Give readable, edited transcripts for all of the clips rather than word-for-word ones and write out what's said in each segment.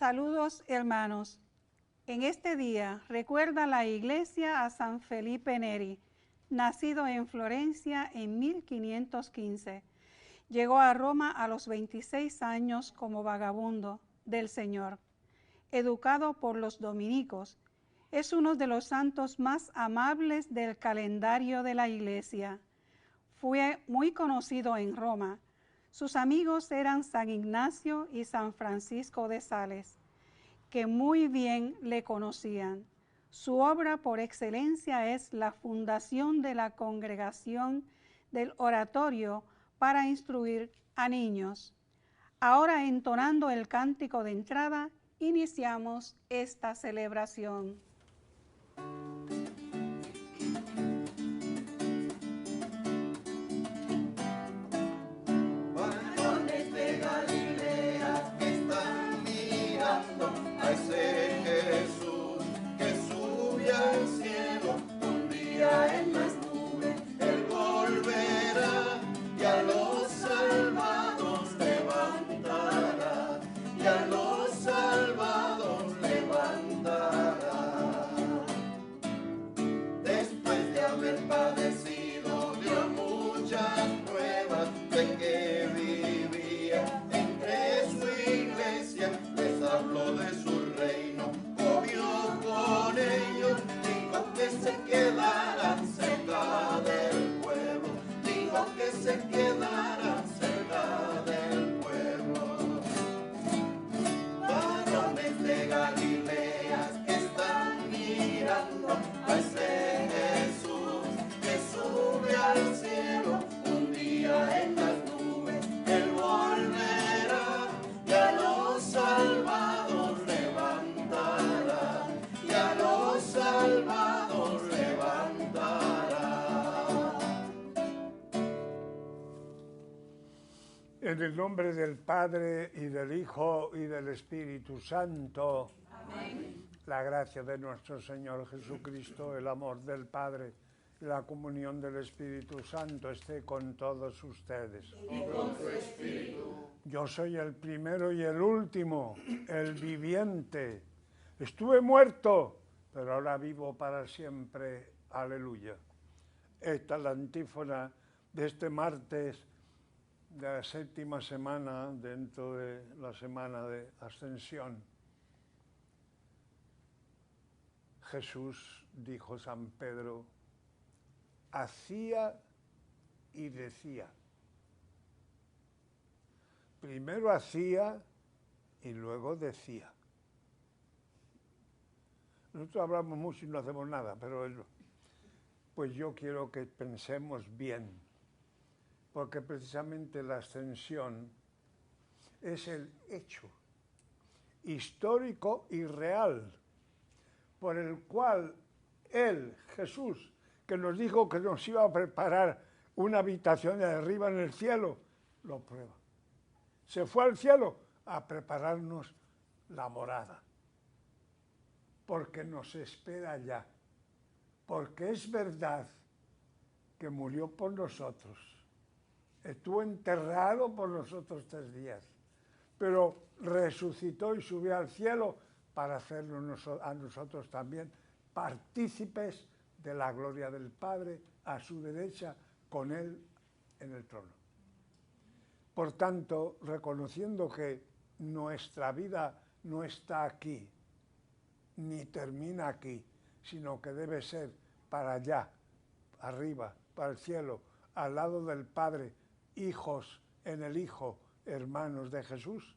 Saludos, hermanos. En este día recuerda la Iglesia a San Felipe Neri, nacido en Florencia en 1515. Llegó a Roma a los 26 años como vagabundo del Señor. Educado por los dominicos, es uno de los santos más amables del calendario de la Iglesia. Fue muy conocido en Roma. Sus amigos eran San Ignacio y San Francisco de Sales, que muy bien le conocían. Su obra por excelencia es la fundación de la Congregación del Oratorio para instruir a niños. Ahora, entonando el cántico de entrada, iniciamos esta celebración. Varones de Galilea que están mirando a ese Jesús que sube al cielo, un día en las nubes Él volverá y a los salvados levantará, y a los salvados levantará. Después de haber padecido dio muchas pruebas de que vivía entre su iglesia, les habló de su reino, comió con ellos, dijo que se quedaran cerca del pueblo, dijo que se quedaran cerca del pueblo. Varones de Galilea que están mirando a ese Jesús que sube al cielo, un día en las nubes Él volverá y a los salvados levantará, y a los salvados levantará. En el nombre del Padre, y del Hijo, y del Espíritu Santo. Amén. La gracia de nuestro Señor Jesucristo, el amor del Padre, y la comunión del Espíritu Santo esté con todos ustedes. Y con tu espíritu. Yo soy el primero y el último, el viviente. Estuve muerto, pero ahora vivo para siempre. Aleluya. Esta es la antífona de este martes de la séptima semana dentro de la semana de Ascensión. Jesús, dijo San Pedro, hacía y decía. Primero hacía y luego decía. Nosotros hablamos mucho y no hacemos nada, pero pues yo quiero que pensemos bien, porque precisamente la ascensión es el hecho histórico y real por el cual Él, Jesús, que nos dijo que nos iba a preparar una habitación de arriba en el cielo, lo prueba. Se fue al cielo a prepararnos la morada, porque nos espera allá, porque es verdad que murió por nosotros, estuvo enterrado por nosotros 3 días, pero resucitó y subió al cielo para hacernos a nosotros también partícipes de la gloria del Padre a su derecha, con Él en el trono. Por tanto, reconociendo que nuestra vida no está aquí, ni termina aquí, sino que debe ser para allá, arriba, para el cielo, al lado del Padre, hijos en el Hijo, hermanos de Jesús,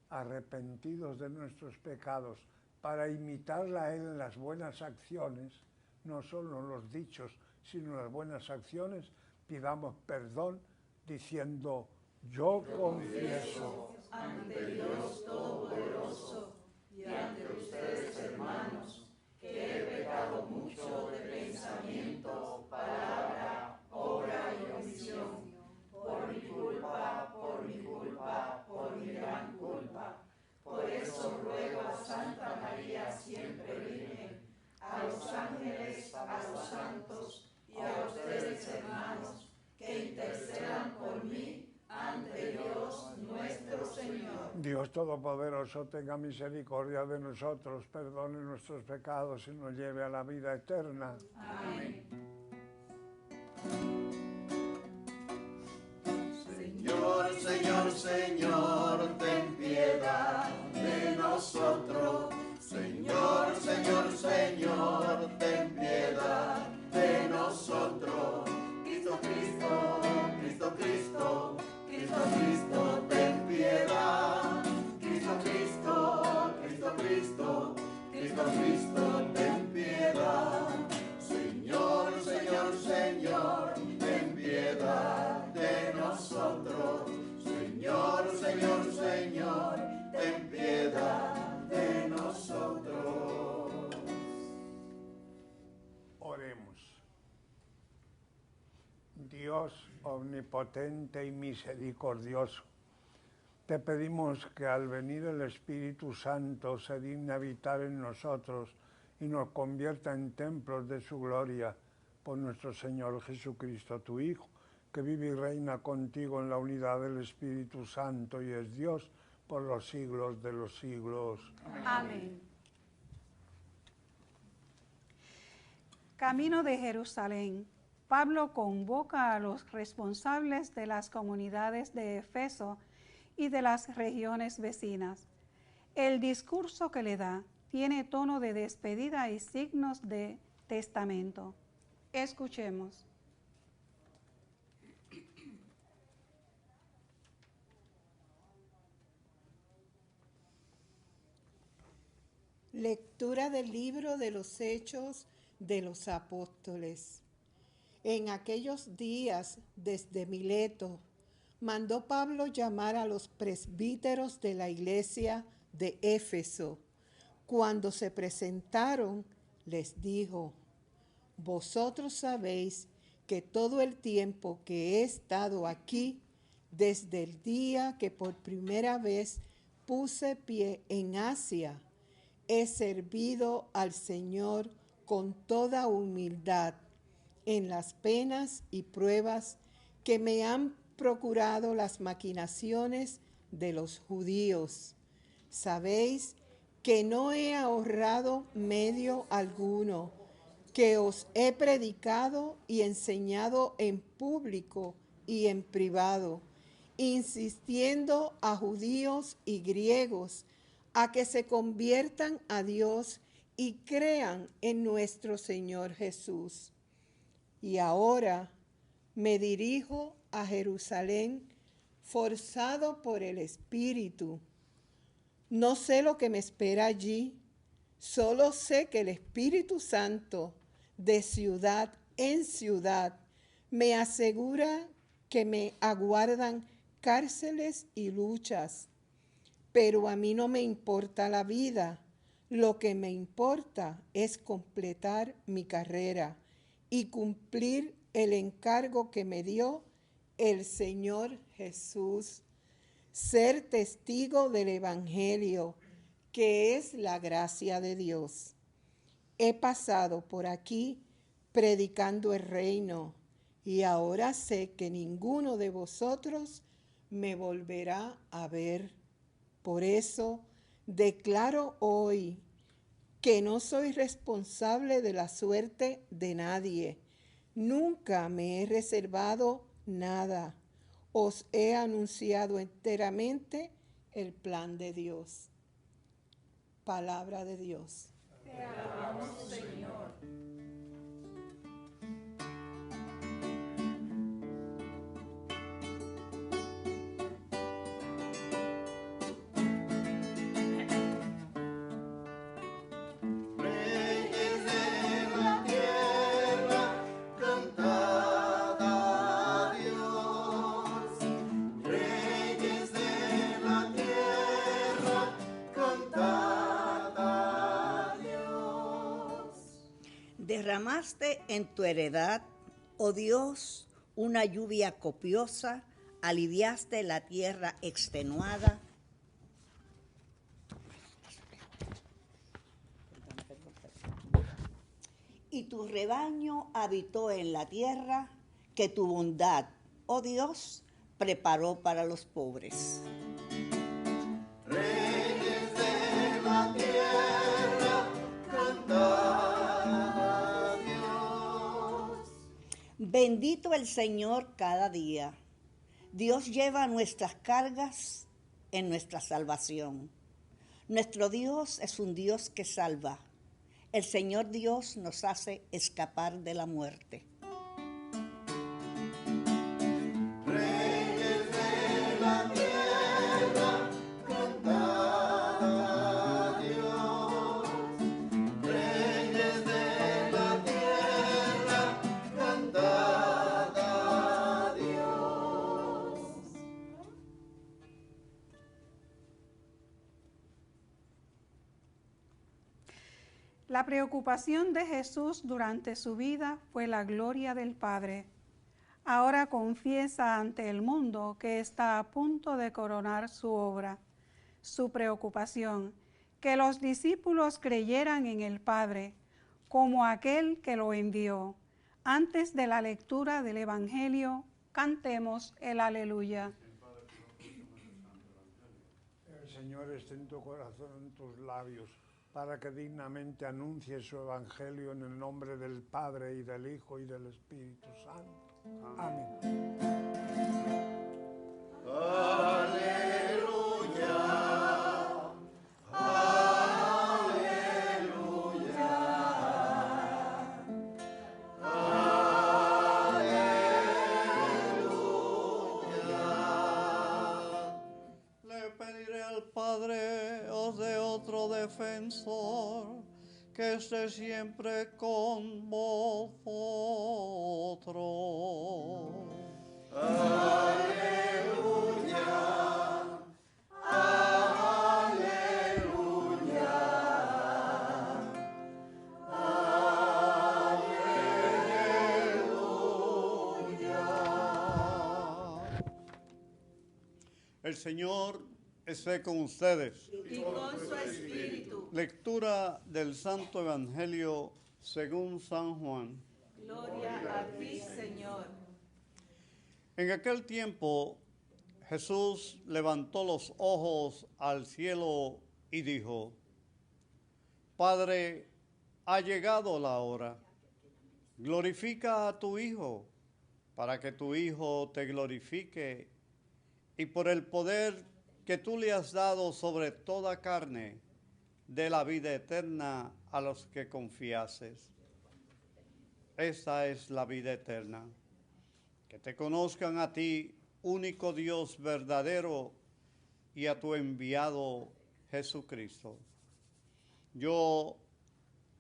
arrepentidos de nuestros pecados, para imitarla a Él en las buenas acciones, no solo en los dichos, sino en las buenas acciones, pidamos perdón diciendo, yo confieso Ante Dios Todopoderoso y ante ustedes, hermanos, que he pecado mucho de pensamiento, palabra, obra y omisión, por mi culpa, por mi culpa, por mi gran culpa. Por eso ruego a Santa María, siempre Virgen, a los ángeles, a los santos y a ustedes, hermanos, que intercedan por mí ante Dios nuestro Señor. Dios Todopoderoso, tenga misericordia de nosotros, perdone nuestros pecados y nos lleve a la vida eterna. Amén. Señor, Señor, Señor, ten piedad de nosotros. Señor, Señor, Señor, ten piedad de nosotros. Cristo, Cristo, Cristo, Cristo, Cristo, Cristo, ten piedad. Cristo, Cristo, Cristo, Cristo, Cristo, Cristo, ten piedad. Señor, Señor, Señor, ten piedad de nosotros. Señor, Señor, Señor, ten piedad de nosotros. Oremos. Dios omnipotente y misericordioso, te pedimos que al venir el Espíritu Santo se digne habitar en nosotros y nos convierta en templos de su gloria por nuestro Señor Jesucristo, tu Hijo, que vive y reina contigo en la unidad del Espíritu Santo y es Dios por los siglos de los siglos. Amén. Camino de Jerusalén. Pablo convoca a los responsables de las comunidades de Éfeso y de las regiones vecinas. El discurso que le da tiene tono de despedida y signos de testamento. Escuchemos. Lectura del libro de los Hechos de los Apóstoles. En aquellos días, desde Mileto, mandó Pablo llamar a los presbíteros de la iglesia de Éfeso. Cuando se presentaron, les dijo: vosotros sabéis que todo el tiempo que he estado aquí, desde el día que por primera vez puse pie en Asia, he servido al Señor con toda humildad en las penas y pruebas que me han procurado las maquinaciones de los judíos. Sabéis que no he ahorrado medio alguno, que os he predicado y enseñado en público y en privado, insistiendo a judíos y griegos a que se conviertan a Dios y crean en nuestro Señor Jesús. Y ahora me dirijo a Jerusalén, forzado por el Espíritu. No sé lo que me espera allí, solo sé que el Espíritu Santo, de ciudad en ciudad, me asegura que me aguardan cárceles y luchas. Pero a mí no me importa la vida, lo que me importa es completar mi carrera y cumplir el encargo que me dio el Señor Jesús, ser testigo del Evangelio, que es la gracia de Dios. He pasado por aquí predicando el reino, y ahora sé que ninguno de vosotros me volverá a ver. Por eso declaro hoy que no soy responsable de la suerte de nadie. Nunca me he reservado nada. Os he anunciado enteramente el plan de Dios. Palabra de Dios. Te alabamos, Señor. Derramaste en tu heredad, oh Dios, una lluvia copiosa, aliviaste la tierra extenuada. Y tu rebaño habitó en la tierra que tu bondad, oh Dios, preparó para los pobres. Bendito el Señor cada día. Dios lleva nuestras cargas en nuestra salvación. Nuestro Dios es un Dios que salva. El Señor Dios nos hace escapar de la muerte. La preocupación de Jesús durante su vida fue la gloria del Padre. Ahora confiesa ante el mundo que está a punto de coronar su obra. Su preocupación, que los discípulos creyeran en el Padre como aquel que lo envió. Antes de la lectura del Evangelio, cantemos el Aleluya. El Señor esté en tu corazón, en tus labios, para que dignamente anuncie su Evangelio en el nombre del Padre, y del Hijo, y del Espíritu Santo. Amén. Defensor, que esté siempre con vosotros. Aleluya, aleluya, aleluya. El Señor esté con ustedes. Y con su espíritu. Lectura del Santo Evangelio según San Juan. Gloria a ti, Señor. En aquel tiempo, Jesús levantó los ojos al cielo y dijo: Padre, ha llegado la hora. Glorifica a tu Hijo, para que tu Hijo te glorifique, y por el poder que tú le has dado sobre toda carne, de la vida eterna a los que confiases. Esta es la vida eterna, que te conozcan a ti, único Dios verdadero, y a tu enviado Jesucristo. Yo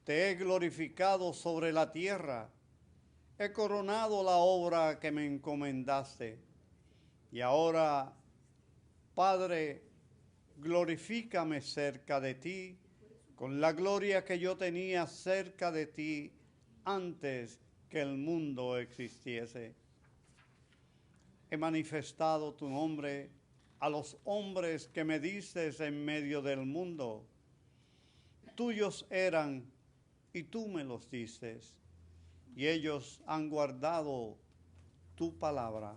te he glorificado sobre la tierra, he coronado la obra que me encomendaste, y ahora, Padre, glorifícame cerca de ti, con la gloria que yo tenía cerca de ti antes que el mundo existiese. He manifestado tu nombre a los hombres que me diste en medio del mundo. Tuyos eran y tú me los diste, y ellos han guardado tu palabra.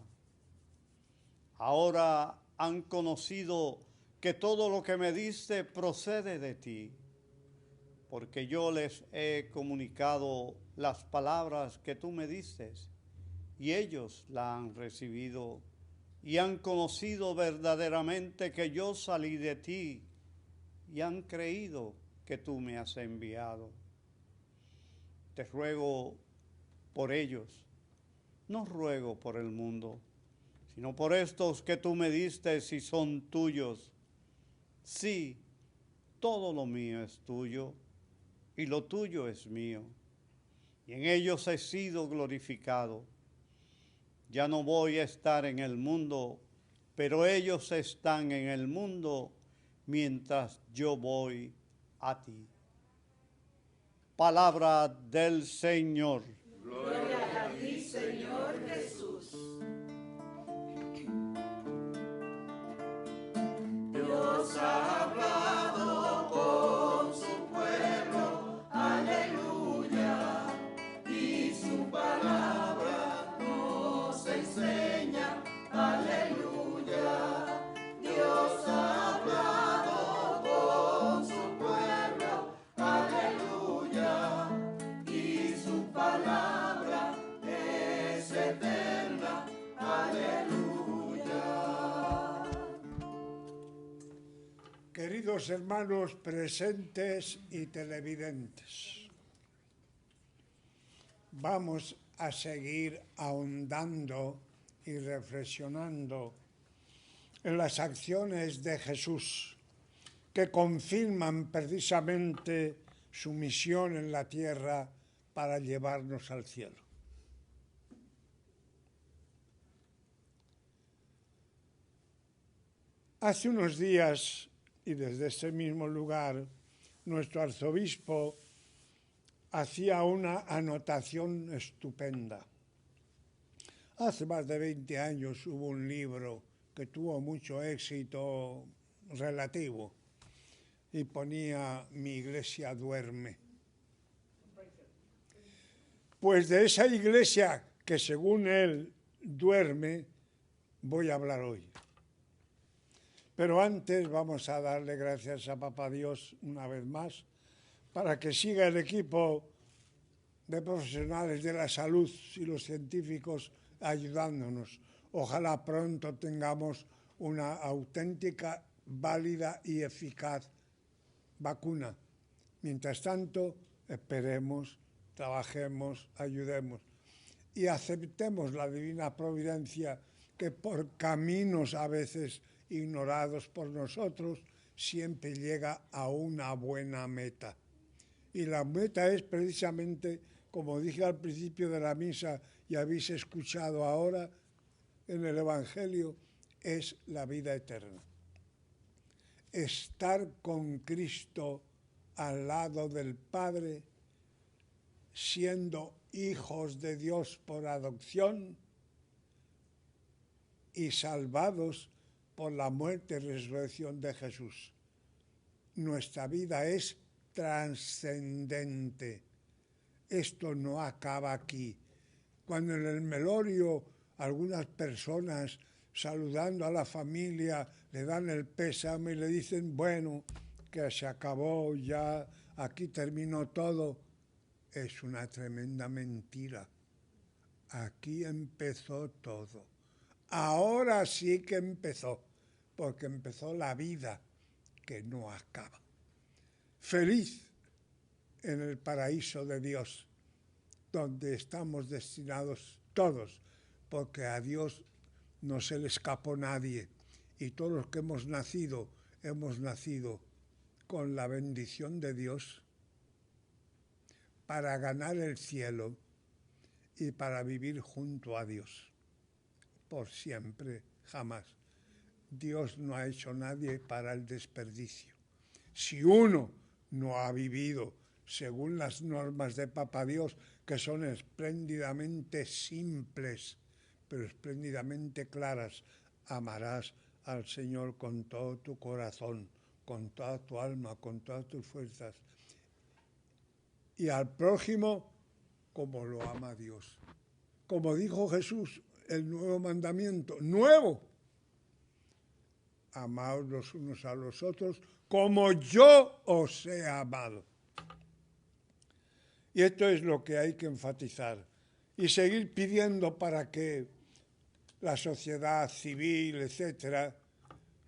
Ahora han conocido que todo lo que me diste procede de ti, porque yo les he comunicado las palabras que tú me diste, y ellos la han recibido, y han conocido verdaderamente que yo salí de ti, y han creído que tú me has enviado. Te ruego por ellos, no ruego por el mundo, sino por estos que tú me diste y son tuyos. Sí, todo lo mío es tuyo, y lo tuyo es mío, y en ellos he sido glorificado. Ya no voy a estar en el mundo, pero ellos están en el mundo mientras yo voy a ti. Palabra del Señor. Gloria a ti, Señor Jesús. Dios ha hablado con su pueblo, aleluya, y su palabra nos enseña, aleluya. Dios ha hablado con su pueblo, aleluya, y su palabra es Queridos hermanos presentes y televidentes, vamos a seguir ahondando y reflexionando en las acciones de Jesús que confirman precisamente su misión en la tierra para llevarnos al cielo. Hace unos días, y desde este mismo lugar, nuestro arzobispo hacía una anotación estupenda. Hace más de 20 años hubo un libro que tuvo mucho éxito relativo y ponía "Mi iglesia duerme". Pues de esa iglesia que según él duerme, voy a hablar hoy. Pero antes vamos a darle gracias a Papá Dios una vez más para que siga el equipo de profesionales de la salud y los científicos ayudándonos. Ojalá pronto tengamos una auténtica, válida y eficaz vacuna. Mientras tanto, esperemos, trabajemos, ayudemos y aceptemos la divina providencia que por caminos a veces ignorados por nosotros, siempre llega a una buena meta. Y la meta es precisamente, como dije al principio de la misa y habéis escuchado ahora en el Evangelio, es la vida eterna. Estar con Cristo al lado del Padre, siendo hijos de Dios por adopción y salvados por la muerte y resurrección de Jesús. Nuestra vida es trascendente. Esto no acaba aquí. Cuando en el melorio algunas personas saludando a la familia le dan el pésame y le dicen, bueno, que se acabó ya, aquí terminó todo, es una tremenda mentira. Aquí empezó todo. Ahora sí que empezó, porque empezó la vida que no acaba. Feliz en el paraíso de Dios, donde estamos destinados todos, porque a Dios no se le escapó nadie. Y todos los que hemos nacido con la bendición de Dios para ganar el cielo y para vivir junto a Dios. Por siempre, jamás. Dios no ha hecho nadie para el desperdicio. Si uno no ha vivido según las normas de Papá Dios, que son espléndidamente simples, pero espléndidamente claras, amarás al Señor con todo tu corazón, con toda tu alma, con todas tus fuerzas, y al prójimo como lo ama Dios. Como dijo Jesús, el nuevo mandamiento, nuevo, amaos los unos a los otros como yo os he amado. Y esto es lo que hay que enfatizar y seguir pidiendo para que la sociedad civil, etcétera,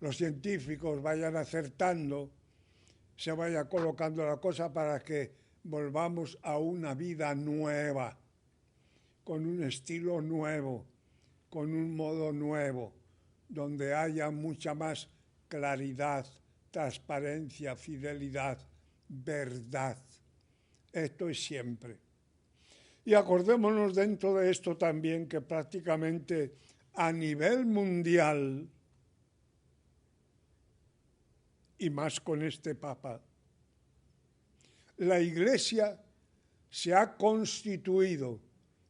los científicos vayan acertando, se vaya colocando la cosa para que volvamos a una vida nueva, con un estilo nuevo, con un modo nuevo, donde haya mucha más claridad, transparencia, fidelidad, verdad. Esto es siempre. Y acordémonos dentro de esto también que prácticamente a nivel mundial, y más con este Papa, la Iglesia se ha constituido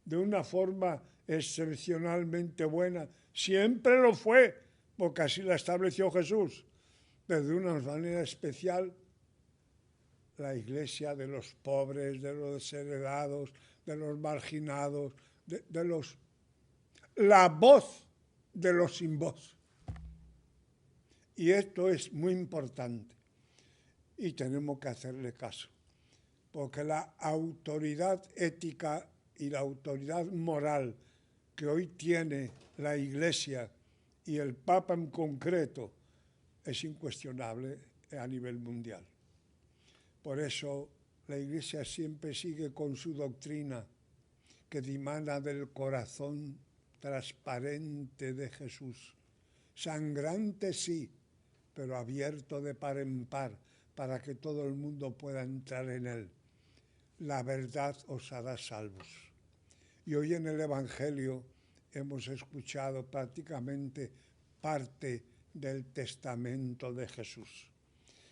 de una forma excepcionalmente buena. Siempre lo fue, porque así la estableció Jesús, pero de una manera especial la Iglesia de los pobres, de los desheredados, de los marginados, la voz de los sin voz. Y esto es muy importante y tenemos que hacerle caso, porque la autoridad ética y la autoridad moral que hoy tiene la Iglesia y el Papa en concreto es incuestionable a nivel mundial. Por eso la Iglesia siempre sigue con su doctrina que dimana del corazón transparente de Jesús. Sangrante sí, pero abierto de par en par para que todo el mundo pueda entrar en él. La verdad os hará salvos. Y hoy en el Evangelio hemos escuchado prácticamente parte del testamento de Jesús.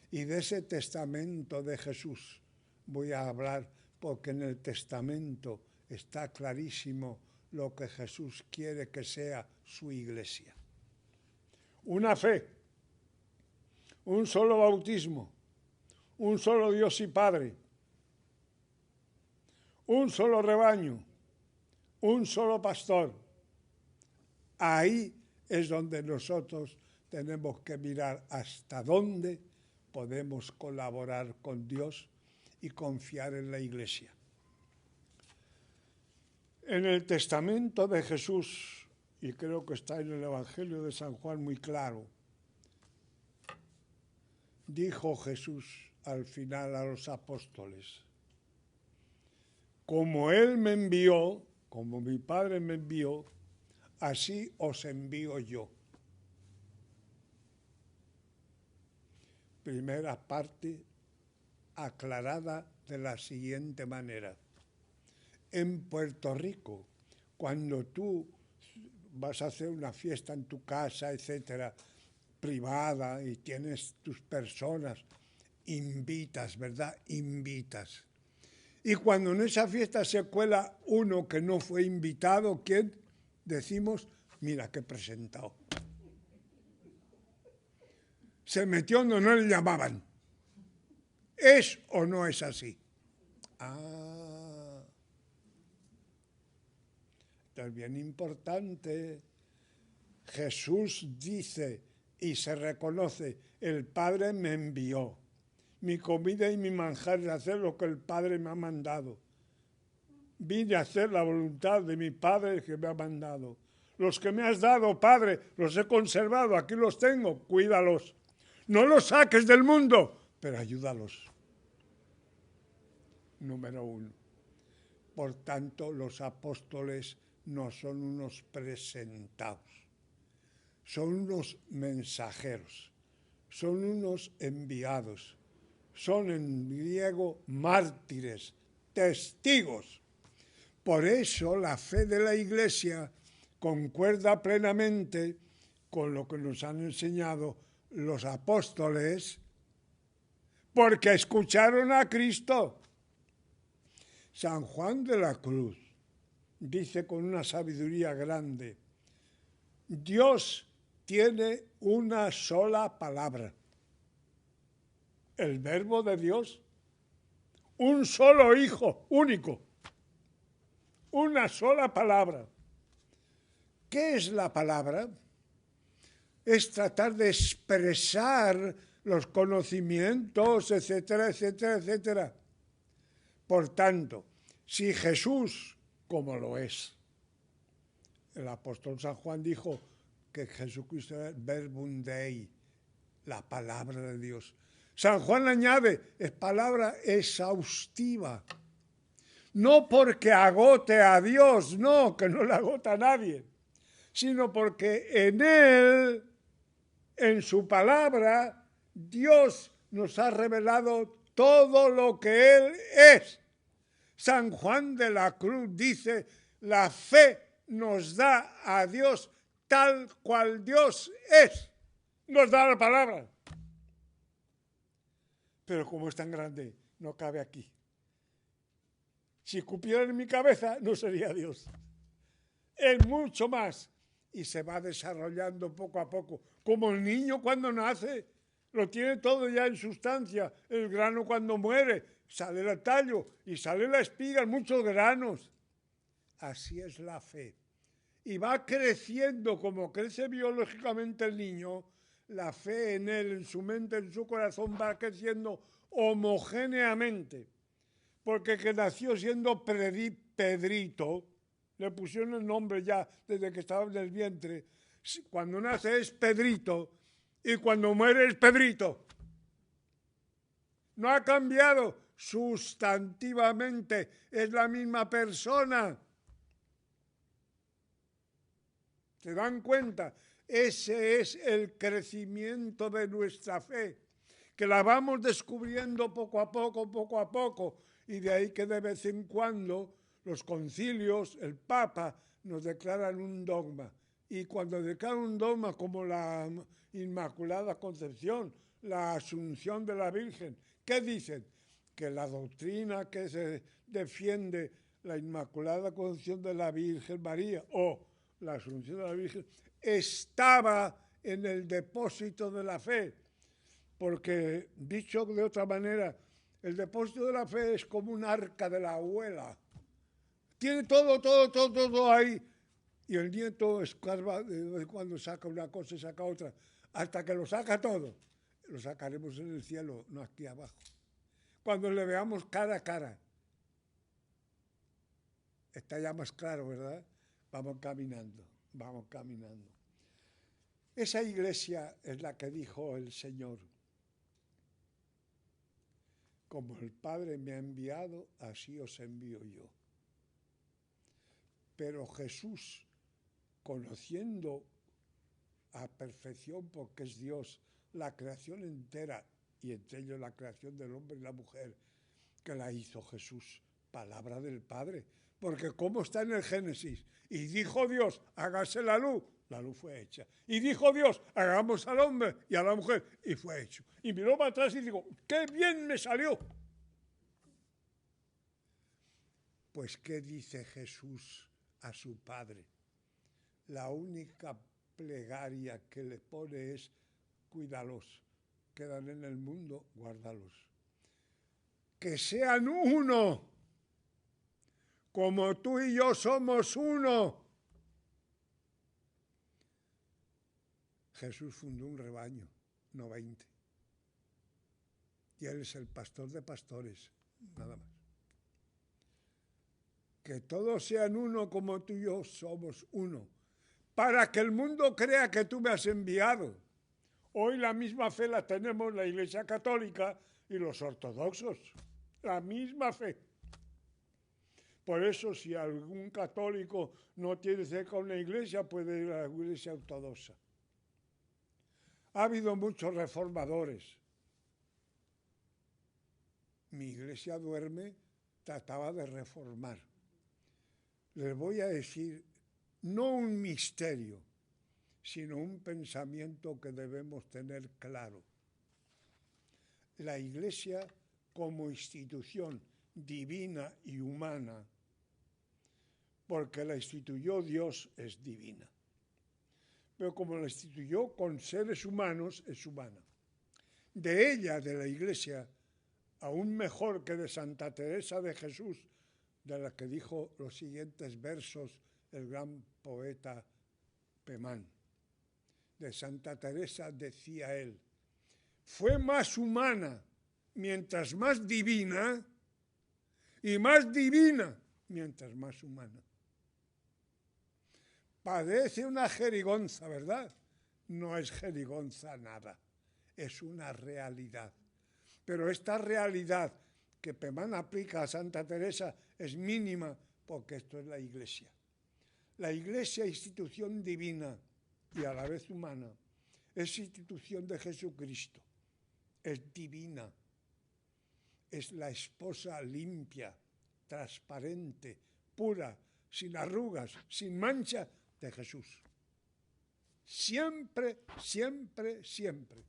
Y de ese testamento de Jesús voy a hablar porque en el testamento está clarísimo lo que Jesús quiere que sea su iglesia. Una fe, un solo bautismo, un solo Dios y Padre, un solo rebaño, un solo pastor. Ahí es donde nosotros tenemos que mirar hasta dónde podemos colaborar con Dios y confiar en la Iglesia. En el testamento de Jesús, y creo que está en el Evangelio de San Juan muy claro, dijo Jesús al final a los apóstoles: como Él me envió, como mi Padre me envió, así os envío yo. Primera parte aclarada de la siguiente manera. En Puerto Rico, cuando tú vas a hacer una fiesta en tu casa, etcétera, privada, y tienes tus personas, invitas, ¿verdad? Invitas. Y cuando en esa fiesta se cuela uno que no fue invitado, ¿quién? Decimos, mira qué presentado. Se metió donde no le llamaban. ¿Es o no es así? Esto es bien importante. Jesús dice y se reconoce, el Padre me envió. Mi comida y mi manjar es hacer lo que el Padre me ha mandado. Vine a hacer la voluntad de mi Padre que me ha mandado. Los que me has dado, Padre, los he conservado, aquí los tengo, cuídalos. No los saques del mundo, pero ayúdalos. Número 1. Por tanto, los apóstoles no son unos presentados, son unos mensajeros, son unos enviados, son en griego mártires, testigos. Por eso la fe de la Iglesia concuerda plenamente con lo que nos han enseñado los apóstoles, porque escucharon a Cristo. San Juan de la Cruz dice con una sabiduría grande, Dios tiene una sola palabra, el verbo de Dios, un solo hijo, único, una sola palabra. ¿Qué es la palabra? Es tratar de expresar los conocimientos, etcétera, etcétera, etcétera. Por tanto, si Jesús, como lo es, el apóstol San Juan dijo que Jesucristo era el verbum Dei, la palabra de Dios. San Juan añade, es palabra exhaustiva. No porque agote a Dios, no, que no le agota a nadie, sino porque en Él, en su palabra, Dios nos ha revelado todo lo que Él es. San Juan de la Cruz dice, la fe nos da a Dios tal cual Dios es. Nos da la palabra. Pero como es tan grande, no cabe aquí. Si cupiera en mi cabeza, no sería Dios. Es mucho más. Y se va desarrollando poco a poco. Como el niño cuando nace, lo tiene todo ya en sustancia. El grano cuando muere, sale el tallo y sale la espiga, muchos granos. Así es la fe. Y va creciendo como crece biológicamente el niño, la fe en él, en su mente, en su corazón, va creciendo homogéneamente. Porque que nació siendo Pedrito, le pusieron el nombre ya desde que estaba en el vientre. Cuando nace es Pedrito y cuando muere es Pedrito. No ha cambiado sustantivamente, es la misma persona. ¿Se dan cuenta? Ese es el crecimiento de nuestra fe, que la vamos descubriendo poco a poco, y de ahí que de vez en cuando los concilios, el Papa, nos declaran un dogma. Y cuando declaran un dogma como la Inmaculada Concepción, la Asunción de la Virgen, ¿qué dicen? Que la doctrina que se defiende la Inmaculada Concepción de la Virgen María o la Asunción de la Virgen estaba en el depósito de la fe, porque dicho de otra manera, el depósito de la fe es como un arca de la abuela. Tiene todo ahí. Y el nieto escarba de cuando saca una cosa y saca otra. Hasta que lo saca todo. Lo sacaremos en el cielo, no aquí abajo. Cuando le veamos cara a cara. Está ya más claro, ¿verdad? Vamos caminando. Esa iglesia es la que dijo el Señor. Como el Padre me ha enviado, así os envío yo. Pero Jesús, conociendo a perfección, porque es Dios, la creación entera, y entre ellos la creación del hombre y la mujer, que la hizo Jesús, palabra del Padre. Porque como está en el Génesis, y dijo Dios, hágase la luz fue hecha. Y dijo Dios, hagamos al hombre y a la mujer, y fue hecho. Y miró para atrás y dijo, ¡qué bien me salió! Pues, ¿qué dice Jesús a su Padre? La única plegaria que le pone es, cuídalos, quedan en el mundo, guárdalos. Que sean uno, como tú y yo somos uno. Jesús fundó un rebaño, no 20. Y Él es el pastor de pastores, nada más. Que todos sean uno como tú y yo somos uno, para que el mundo crea que tú me has enviado. Hoy la misma fe la tenemos la Iglesia Católica y los ortodoxos, la misma fe. Por eso, si algún católico no tiene cerca una iglesia, puede ir a la Iglesia ortodoxa. Ha habido muchos reformadores. Mi iglesia Duerme trataba de reformar. Les voy a decir, no un misterio, sino un pensamiento que debemos tener claro. La Iglesia, como institución divina y humana, porque la instituyó Dios, es divina. Pero como la instituyó con seres humanos, es humana. De ella, de la Iglesia, aún mejor que de Santa Teresa de Jesús, de la que dijo los siguientes versos el gran poeta Pemán. De Santa Teresa decía él, fue más humana mientras más divina y más divina mientras más humana. Parece una jerigonza, ¿verdad? No es jerigonza nada, es una realidad. Pero esta realidad que Pemán aplica a Santa Teresa es mínima porque esto es la Iglesia. La Iglesia, institución divina y a la vez humana, es institución de Jesucristo, es divina, es la esposa limpia, transparente, pura, sin arrugas, sin mancha de Jesús. Siempre, siempre, siempre.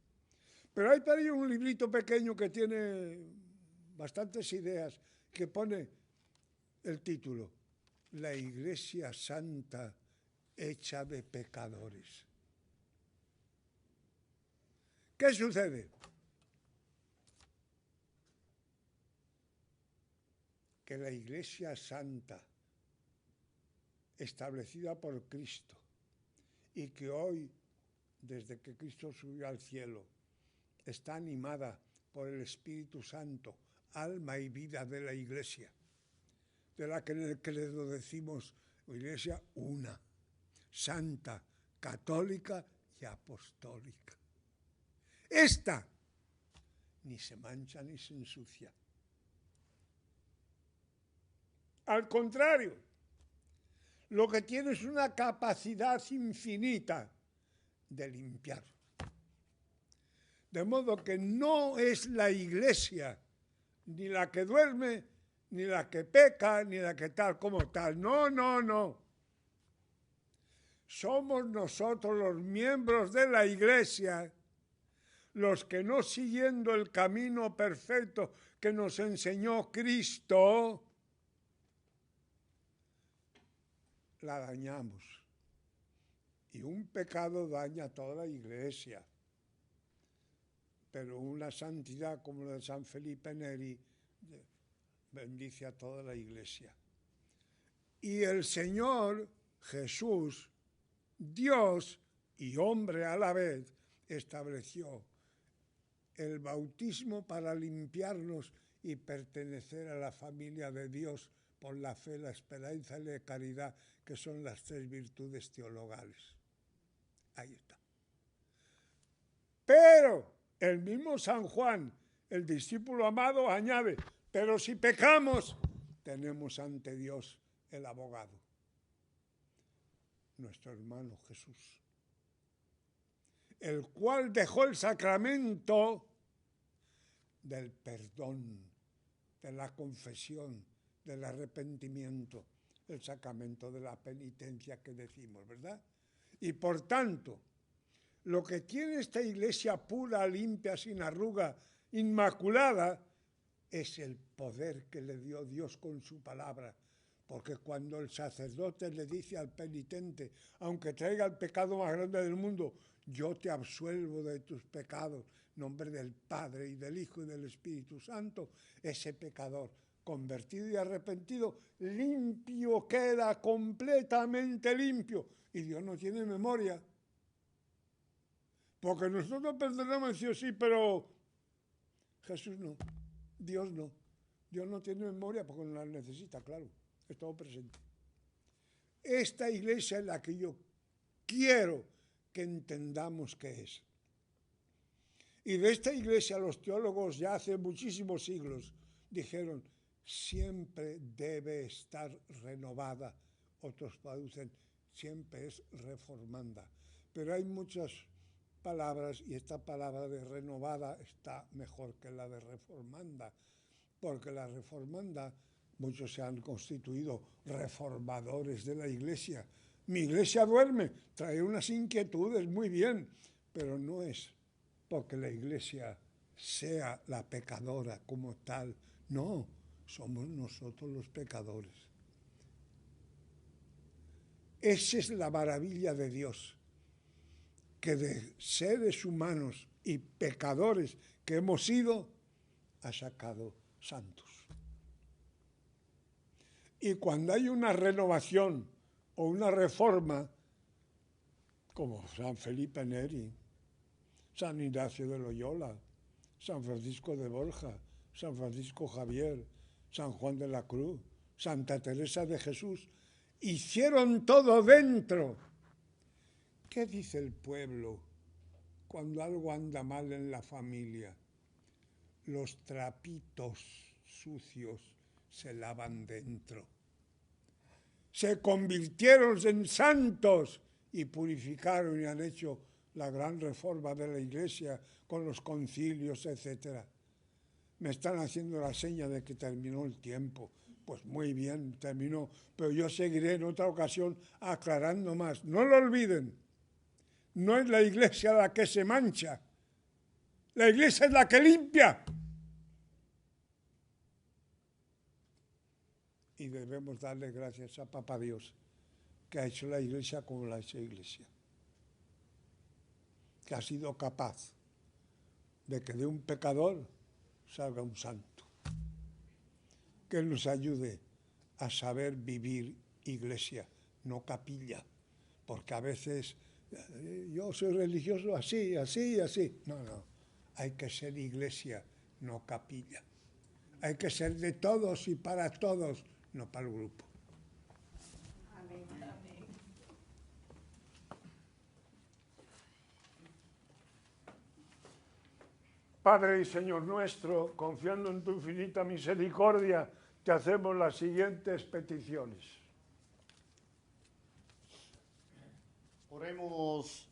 Pero hay por ahí un librito pequeño que tiene bastantes ideas, que pone el título, La Iglesia Santa hecha de pecadores. ¿Qué sucede? Que la Iglesia Santa, establecida por Cristo, y que hoy, desde que Cristo subió al cielo, está animada por el Espíritu Santo, alma y vida de la Iglesia, de la que en el credo decimos iglesia una, santa, católica y apostólica. Esta ni se mancha ni se ensucia. Al contrario, lo que tiene es una capacidad infinita de limpiar. De modo que no es la iglesia ni la que duerme, ni la que peca, ni la que tal como tal. No, no, no. Somos nosotros los miembros de la iglesia los que no siguiendo el camino perfecto que nos enseñó Cristo, la dañamos. Y un pecado daña a toda la iglesia. Pero una santidad como la de San Felipe Neri bendice a toda la iglesia. Y el Señor Jesús, Dios y hombre a la vez, estableció el bautismo para limpiarnos y pertenecer a la familia de Dios por la fe, la esperanza y la caridad, que son las 3 virtudes teologales. Ahí está. Pero el mismo San Juan, el discípulo amado, añade, pero si pecamos, tenemos ante Dios el abogado, nuestro hermano Jesús, el cual dejó el sacramento del perdón, de la confesión, del arrepentimiento, el sacramento de la penitencia que decimos, ¿verdad? Y por tanto, lo que tiene esta iglesia pura, limpia, sin arruga, inmaculada, es el poder que le dio Dios con su palabra. Porque cuando el sacerdote le dice al penitente, aunque traiga el pecado más grande del mundo, yo te absuelvo de tus pecados, en nombre del Padre y del Hijo y del Espíritu Santo, ese pecador convertido y arrepentido, limpio queda, completamente limpio. Y Dios no tiene memoria. Porque nosotros perdonamos, sí, pero Jesús no, Dios no. Dios no tiene memoria porque no la necesita, claro, es todo presente. Esta iglesia es la que yo quiero que entendamos qué es. Y de esta iglesia los teólogos ya hace muchísimos siglos dijeron, siempre debe estar renovada. Otros traducen, siempre es reformanda. Pero hay muchas palabras y esta palabra de renovada está mejor que la de reformanda, porque la reformanda, muchos se han constituido reformadores de la iglesia. Mi iglesia duerme, trae unas inquietudes, muy bien, pero no es porque la iglesia sea la pecadora como tal, no, somos nosotros los pecadores. Esa es la maravilla de Dios, que de seres humanos y pecadores que hemos sido, ha sacado santos. Y cuando hay una renovación o una reforma, como San Felipe Neri, San Ignacio de Loyola, San Francisco de Borja, San Francisco Javier, San Juan de la Cruz, Santa Teresa de Jesús, hicieron todo dentro. ¿Qué dice el pueblo cuando algo anda mal en la familia? Los trapitos sucios se lavan dentro. Se convirtieron en santos y purificaron y han hecho la gran reforma de la iglesia con los concilios, etc. Me están haciendo la seña de que terminó el tiempo. Pues muy bien, terminó, pero yo seguiré en otra ocasión aclarando más. No lo olviden, no es la iglesia la que se mancha, la iglesia es la que limpia. Y debemos darle gracias a Papá Dios, que ha hecho la iglesia como la ha hecho la iglesia, que ha sido capaz de que de un pecador salga un santo. Que nos ayude a saber vivir iglesia, no capilla, porque a veces yo soy religioso así, así, así. No, no, hay que ser iglesia, no capilla. Hay que ser de todos y para todos, no para el grupo. Amén. Padre y Señor nuestro, confiando en tu infinita misericordia, te hacemos las siguientes peticiones. Oremos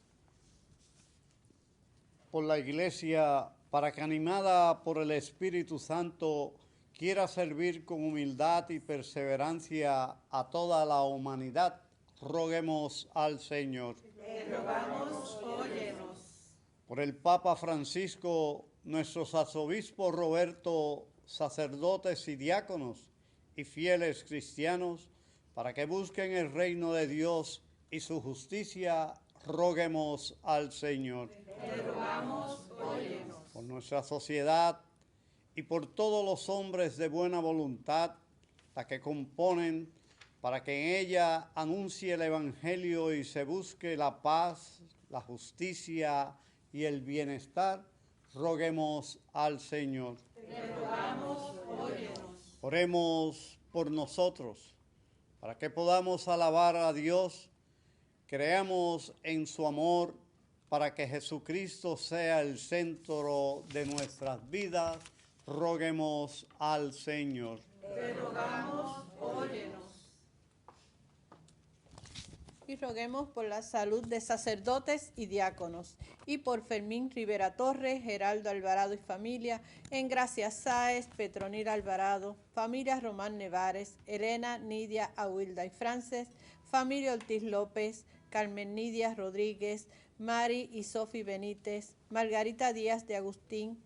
por la Iglesia para que, animada por el Espíritu Santo, quiera servir con humildad y perseverancia a toda la humanidad. Roguemos al Señor. Te rogamos, óyenos. Por el Papa Francisco, nuestros arzobispos Roberto, sacerdotes y diáconos y fieles cristianos, para que busquen el reino de Dios y su justicia, roguemos al Señor. Te rogamos, óyenos. Por nuestra sociedad y por todos los hombres de buena voluntad, la que componen, para que en ella anuncie el Evangelio y se busque la paz, la justicia y el bienestar, roguemos al Señor. Te rogamos, óyenos. Oremos por nosotros, para que podamos alabar a Dios, creamos en su amor, para que Jesucristo sea el centro de nuestras vidas, roguemos al Señor. Te rogamos, óyenos. Y roguemos por la salud de sacerdotes y diáconos, y por Fermín Rivera Torres, Geraldo Alvarado y familia, Engracia Sáez, Petronil Alvarado, familia Román Nevares, Elena, Nidia, Aguilda y Frances, familia Ortiz López, Carmen Nidia Rodríguez, Mari y Sofi Benítez, Margarita Díaz de Agustín,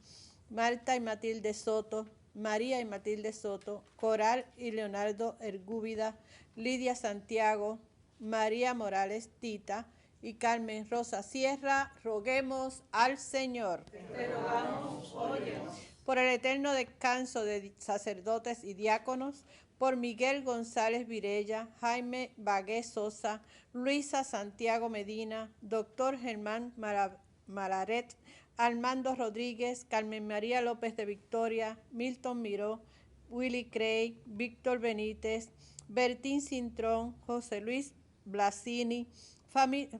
Marta y Matilde Soto, María y Matilde Soto, Coral y Leonardo Ergúbida, Lidia Santiago, María Morales Tita y Carmen Rosa Sierra, roguemos al Señor. Te rogamos, óyenos. Por el eterno descanso de sacerdotes y diáconos, por Miguel González Virella, Jaime Bagué Sosa, Luisa Santiago Medina, doctor Germán Malaret, Armando Rodríguez, Carmen María López de Victoria, Milton Miró, Willy Cray, Víctor Benítez, Bertín Cintrón, José Luis Blasini,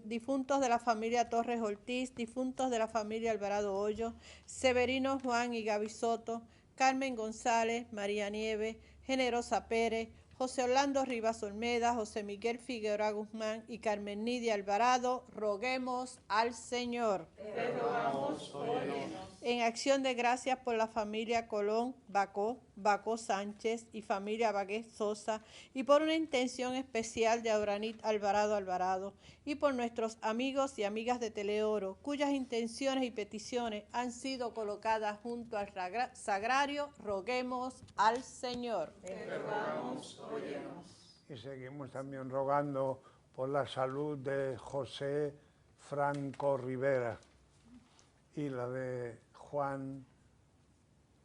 difuntos de la familia Torres Ortiz, difuntos de la familia Alvarado Hoyo, Severino Juan y Gaby Soto, Carmen González, María Nieve, Generosa Pérez, José Orlando Rivas Olmeda, José Miguel Figueroa Guzmán y Carmen Nidia Alvarado, roguemos al Señor. Te rogamos, óyenos. En acción de gracias por la familia Colón Bacó Sánchez y familia Bagué Sosa, y por una intención especial de Auranit Alvarado, y por nuestros amigos y amigas de Teleoro, cuyas intenciones y peticiones han sido colocadas junto al sagrario, roguemos al Señor. Te rogamos, óyenos. Y seguimos también rogando por la salud de José Franco Rivera y la de Juan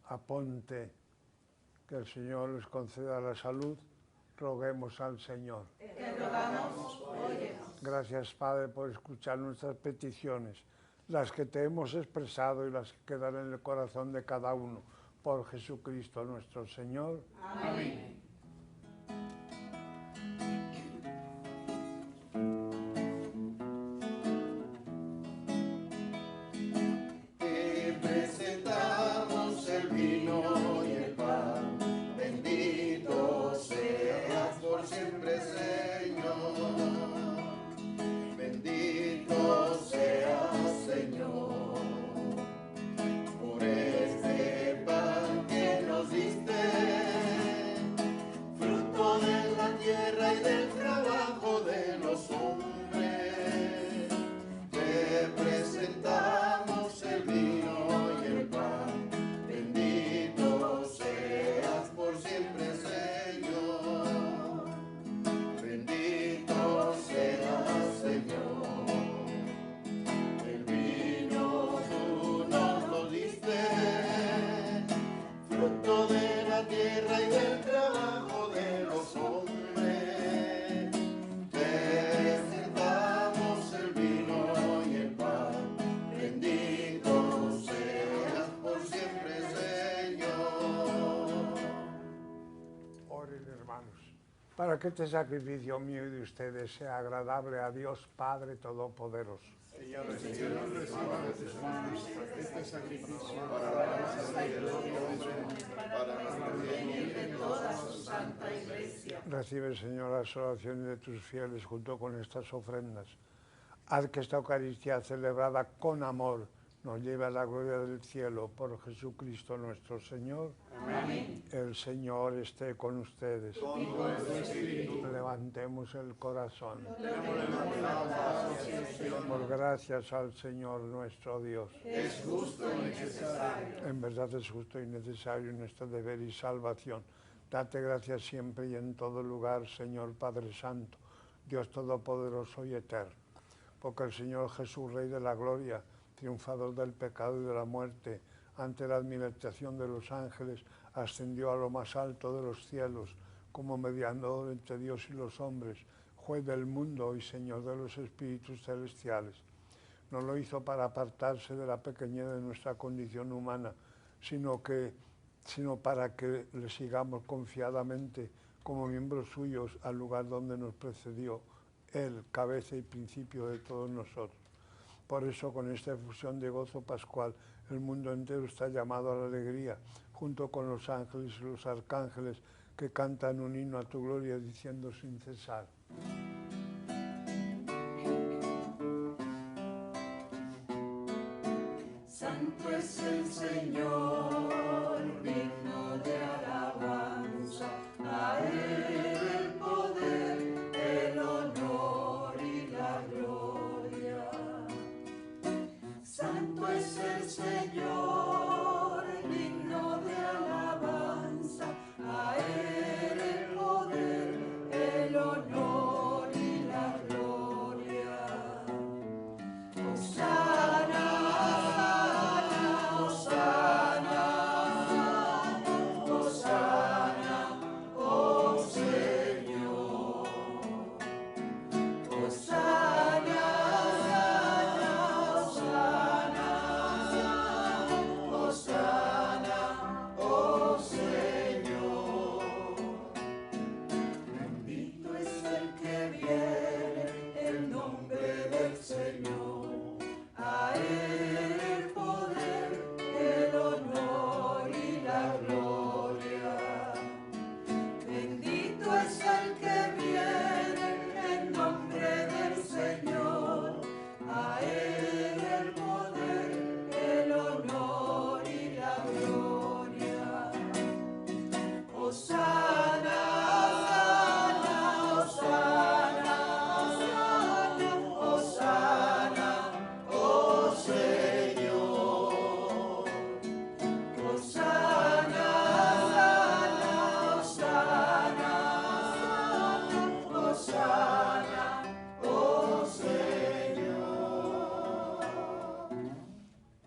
Aponte, que el Señor les conceda la salud, roguemos al Señor. Te rogamos, óyenos. Gracias, Padre, por escuchar nuestras peticiones, las que te hemos expresado y las que quedan en el corazón de cada uno, por Jesucristo nuestro Señor. Amén. Te presentamos el vino y el pan, bendito seas por siempre, Señor. Bendito seas, Señor, por este pan que nos diste. para que este sacrificio mío y de ustedes sea agradable a Dios Padre Todopoderoso. Señor, reciba de tus manos este sacrificio para la alabanza y gloria de su nombre, para nuestro bien y de toda su santa iglesia. Recibe, Señor, las oraciones de tus fieles junto con estas ofrendas. Haz que esta Eucaristía celebrada con amor nos lleve a la gloria del cielo por Jesucristo nuestro Señor. Amén. El Señor esté con ustedes. Con tu espíritu. Levantemos el corazón. Démosle la paz y oración. Por gracias al Señor nuestro Dios. Es justo y necesario. En verdad es justo y necesario nuestro deber y salvación. Date gracias siempre y en todo lugar, Señor Padre Santo, Dios Todopoderoso y Eterno. Porque el Señor Jesús, Rey de la Gloria, triunfador del pecado y de la muerte, ante la admiración de los ángeles, ascendió a lo más alto de los cielos, como mediador entre Dios y los hombres, juez del mundo y Señor de los espíritus celestiales. No lo hizo para apartarse de la pequeñez de nuestra condición humana, sino para que le sigamos confiadamente como miembros suyos al lugar donde nos precedió, Él, cabeza y principio de todos nosotros. Por eso, con esta efusión de gozo pascual, el mundo entero está llamado a la alegría, junto con los ángeles y los arcángeles que cantan un himno a tu gloria, diciendo sin cesar: Santo es el Señor, digno de alabanza, a Él el poder, el honor y la gloria. Santo es el Señor, digno de alabanza, a Él el poder, el honor y la gloria. Hosana, Hosana, Hosana, oh Señor. Hosana, Hosana, Hosana, oh Señor. Bendito es el que viene en nombre del Señor. A Él el poder, el honor y la gloria. Bendito es el que viene en nombre del Señor. A Él el poder, el honor y la gloria. Hosana, Hosana, Hosana, Hosana, oh Señor. Hosana, Hosana, Hosana, oh Señor.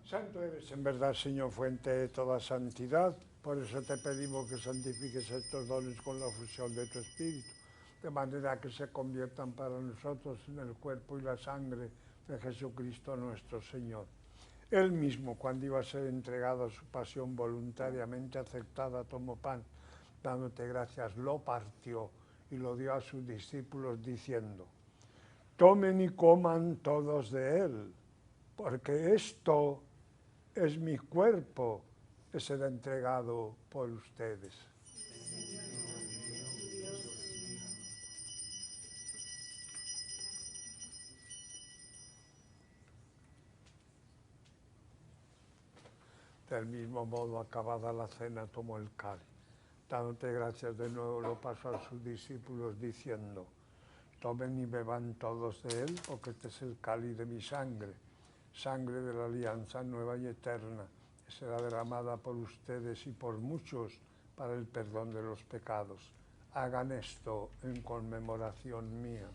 Santo eres en verdad, Señor, fuente de toda santidad. Por eso te pedimos que santifiques estos dones con la fusión de tu Espíritu, de manera que se conviertan para nosotros en el cuerpo y la sangre de Jesucristo nuestro Señor. Él mismo, cuando iba a ser entregado a su pasión voluntariamente aceptada, tomó pan, dándote gracias, lo partió y lo dio a sus discípulos diciendo: tomen y coman todos de él, porque esto es mi cuerpo que será entregado por ustedes. Del mismo modo, acabada la cena, tomó el cáliz. Dándote gracias de nuevo, lo pasó a sus discípulos diciendo: tomen y beban todos de él, porque este es el cáliz de mi sangre, sangre de la alianza nueva y eterna, que será derramada por ustedes y por muchos para el perdón de los pecados. Hagan esto en conmemoración mía.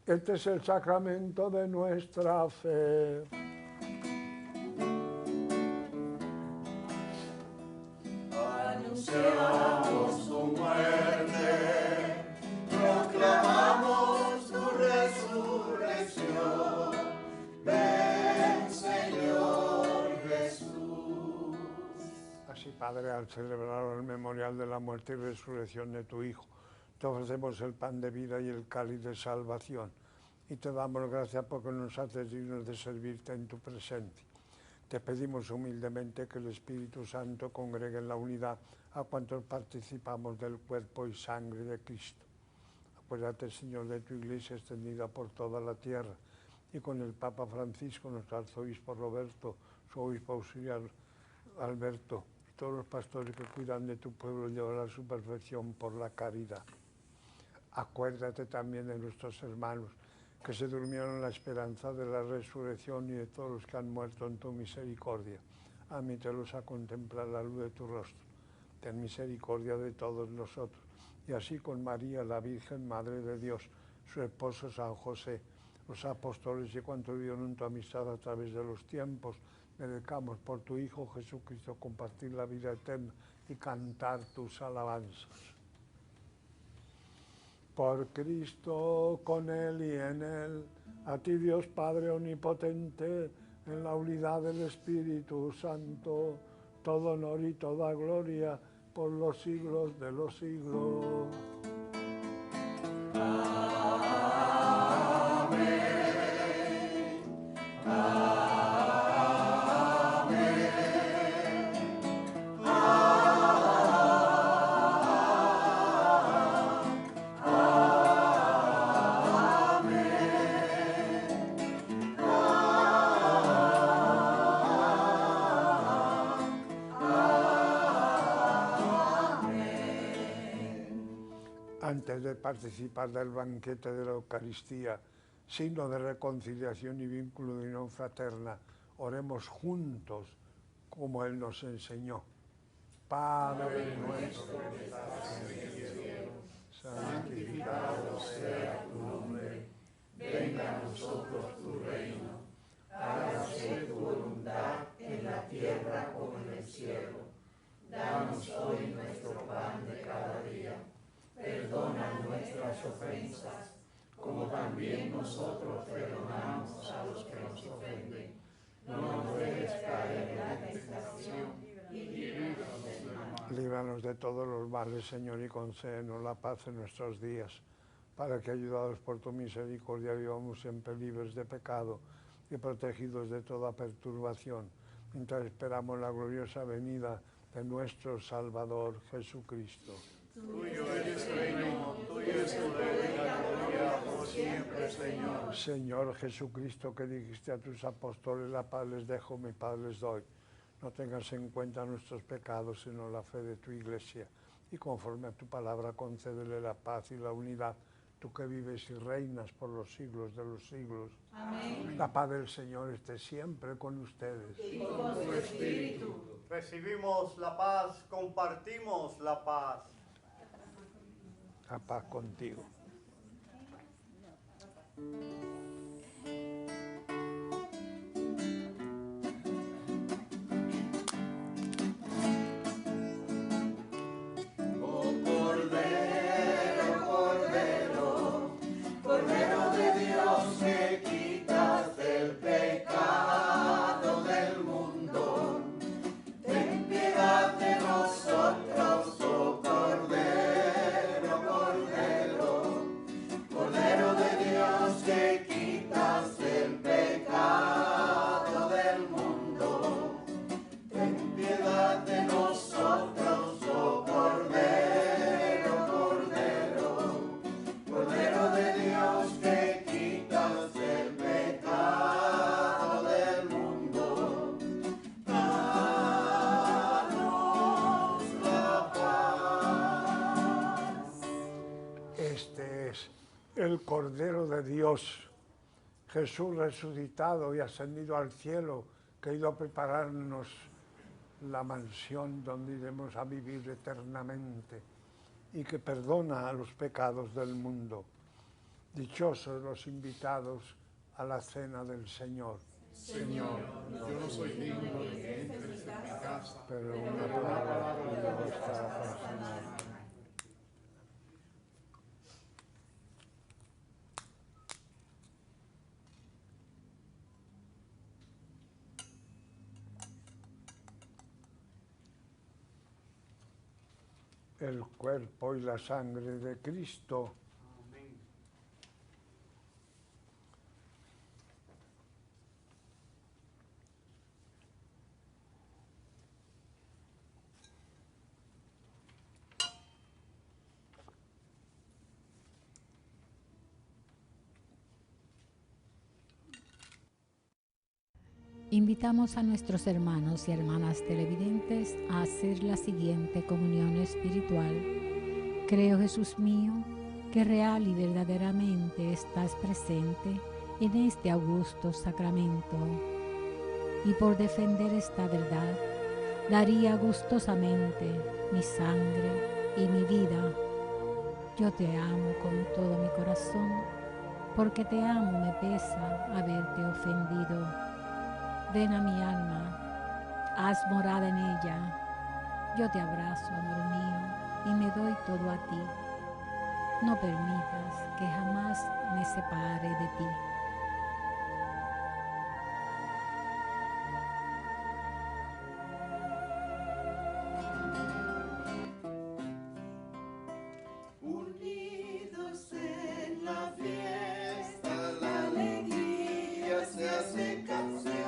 Este es el sacramento de nuestra fe. Anunciamos tu muerte, proclamamos tu resurrección. Ven, Así, Padre, al celebrar el memorial de la muerte y resurrección de tu Hijo, te ofrecemos el pan de vida y el cáliz de salvación. Y te damos gracias porque nos haces dignos de servirte en tu presencia. Te pedimos humildemente que el Espíritu Santo congregue en la unidad a cuantos participamos del cuerpo y sangre de Cristo. Acuérdate, Señor, de tu Iglesia extendida por toda la tierra, y con el Papa Francisco, nuestro arzobispo Roberto, su obispo auxiliar Alberto, y todos los pastores que cuidan de tu pueblo, llevará a su perfección por la caridad. Acuérdate también de nuestros hermanos que se durmieron en la esperanza de la resurrección y de todos los que han muerto en tu misericordia. Admítelos a contemplar la luz de tu rostro. Ten misericordia de todos nosotros. Y así con María, la Virgen, Madre de Dios, su esposo San José, los apóstoles y cuantos vivieron en tu amistad a través de los tiempos, merezcamos por tu Hijo Jesucristo compartir la vida eterna y cantar tus alabanzas. Por Cristo, con Él y en Él, a ti Dios Padre Omnipotente, en la unidad del Espíritu Santo, todo honor y toda gloria por los siglos de los siglos. Antes de participar del banquete de la Eucaristía, signo de reconciliación y vínculo de unión fraterna, oremos juntos como Él nos enseñó. Padre nuestro que estás en el cielo, santificado sea tu nombre. Venga a nosotros tu reino. Hágase tu voluntad en la tierra como en el cielo. Danos hoy nuestro pan de cada día. Perdona nuestras ofensas, como también nosotros perdonamos a los que nos ofenden. No nos dejes caer en la tentación y líbranos del mal. Líbranos de todos los males, Señor, y concédenos la paz en nuestros días, para que, ayudados por tu misericordia, vivamos siempre libres de pecado y protegidos de toda perturbación, mientras esperamos la gloriosa venida de nuestro Salvador Jesucristo. Tuyo es el reino, tuyo es el poder y la gloria por siempre, Señor. Señor Jesucristo, que dijiste a tus apóstoles, la paz les dejo, mi paz les doy. No tengas en cuenta nuestros pecados, sino la fe de tu Iglesia. Y conforme a tu palabra, concédele la paz y la unidad, tú que vives y reinas por los siglos de los siglos. Amén. La paz del Señor esté siempre con ustedes. Y con tu espíritu. Recibimos la paz, compartimos la paz. La paz contigo. Cordero de Dios que quitas el pecado del mundo, ten piedad de nosotros, oh Cordero, Cordero, Cordero de Dios que quitas el pecado del mundo, ten piedad de nosotros, oh Cordero, Cordero, Cordero de Dios que quitas el pecado del mundo, danos la paz. Este es el Cordero de Dios, Jesús resucitado y ascendido al cielo, que ha ido a prepararnos la mansión donde iremos a vivir eternamente y que perdona a los pecados del mundo. Dichosos los invitados a la cena del Señor. Señor, yo no soy digno de que entres en mi casa, Pero una palabra tuya bastará para sanar. el cuerpo y la sangre de Cristo. Invitamos a nuestros hermanos y hermanas televidentes a hacer la siguiente comunión espiritual. Creo, Jesús mío, que real y verdaderamente estás presente en este augusto sacramento. Y por defender esta verdad, daría gustosamente mi sangre y mi vida. Yo te amo con todo mi corazón, porque te amo me pesa haberte ofendido. Ven a mi alma, haz morada en ella. Yo te abrazo, amor mío, y me doy todo a ti. No permitas que jamás me separe de ti. Unidos en la fiesta, la alegría se hace canción.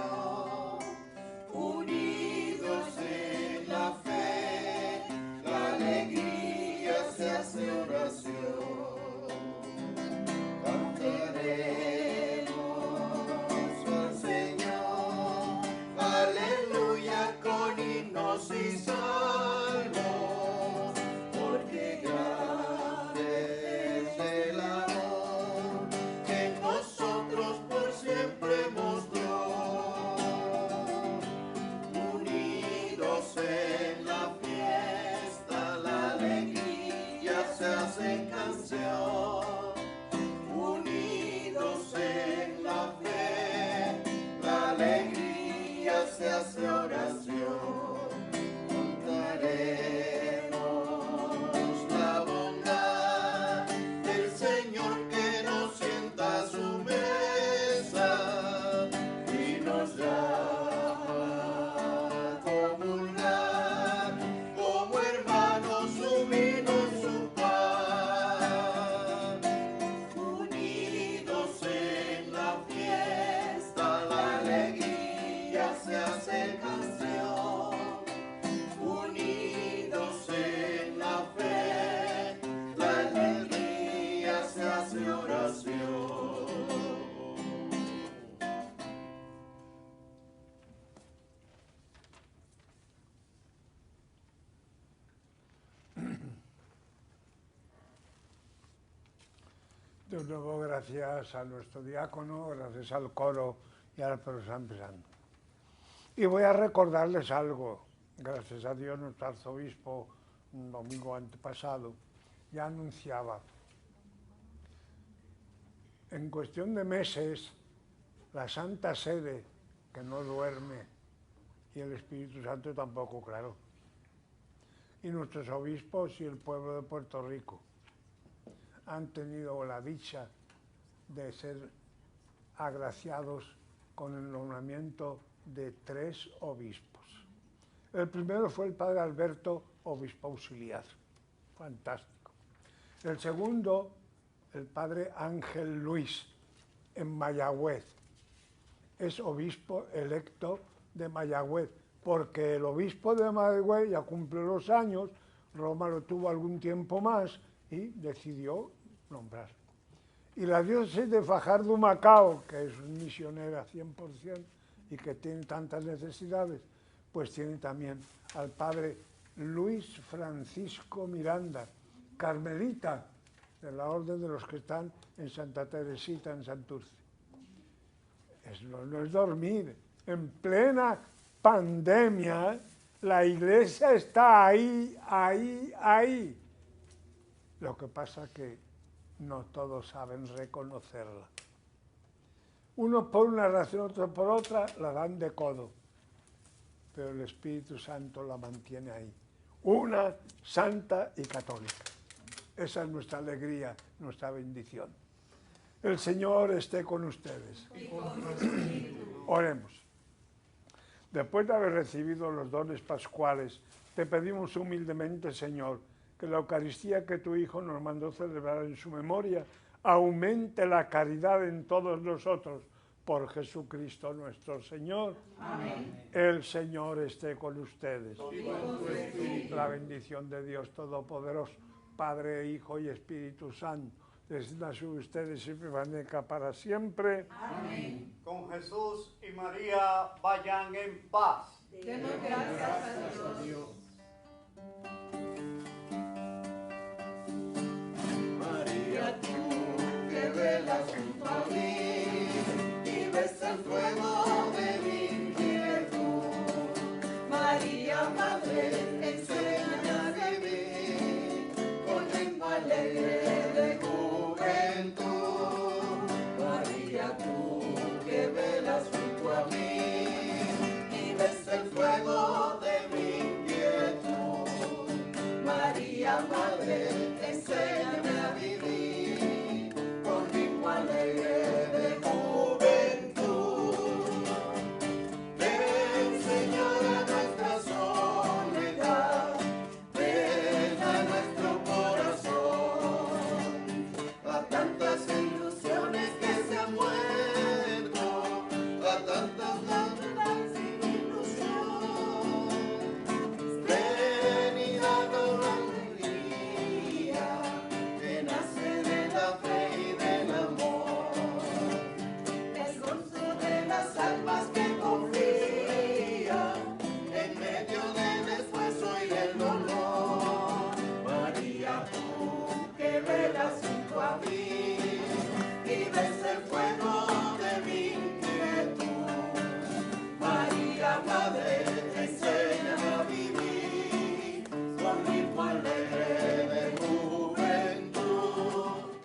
Unidos en la fe, la alegría se hace oración. Cantaremos al Señor, aleluya, con himnos y salmos, porque grande es el amor que en nosotros por siempre mostró. Unidos en la fiesta, la alegría se hace canción. Unidos en la fe, la alegría se hace oración. Contaremos la bondad del Señor que nos sienta a su mesa y nos llama a comulgar como hermanos su vino y su pan. Unidos en la fiesta, la alegría se hace canción. Unidos en la fe, la alegría se hace oración. De nuevo, gracias a nuestro diácono, gracias al coro y al profesor empezando. Y voy a recordarles algo. Gracias a Dios, nuestro arzobispo, un domingo antepasado, ya anunciaba. En cuestión de meses, la Santa Sede, que no duerme, y el Espíritu Santo tampoco, claro, y nuestros obispos y el pueblo de Puerto Rico han tenido la dicha de ser agraciados con el nombramiento de 3 obispos. El primero fue el padre Alberto, obispo auxiliar. Fantástico. El segundo, el padre Ángel Luis, en Mayagüez. Es obispo electo de Mayagüez, porque el obispo de Mayagüez ya cumplió los años, Roma lo tuvo algún tiempo más y decidió nombrar. Y la diócesis de Fajardo-Macao, que es misionera 100% y que tiene tantas necesidades, pues tiene también al padre Luis Francisco Miranda, carmelita de la orden de los que están en Santa Teresita, en Santurce. No es dormir. En plena pandemia, la iglesia está ahí. Lo que pasa que no todos saben reconocerla. Unos por una razón, otros por otra, la dan de codo. Pero el Espíritu Santo la mantiene ahí. Una, santa y católica. Esa es nuestra alegría, nuestra bendición. El Señor esté con ustedes. Oremos. Después de haber recibido los dones pascuales, te pedimos humildemente, Señor, que la Eucaristía que tu Hijo nos mandó celebrar en su memoria aumente la caridad en todos nosotros. Por Jesucristo nuestro Señor. Amén. El Señor esté con ustedes. Y con tu espíritu. La bendición de Dios Todopoderoso, Padre, Hijo y Espíritu Santo, descienda sobre ustedes y permanezca para siempre. Amén. Con Jesús y María vayan en paz. Demos gracias a Dios. María, tú que velas junto a mí y ves el fuego de mi inquietud. María, Madre, enséñame a vivir con lengua alegre de juventud. María, tú que velas junto a mí y ves el fuego de mi inquietud. María, Madre, enséñame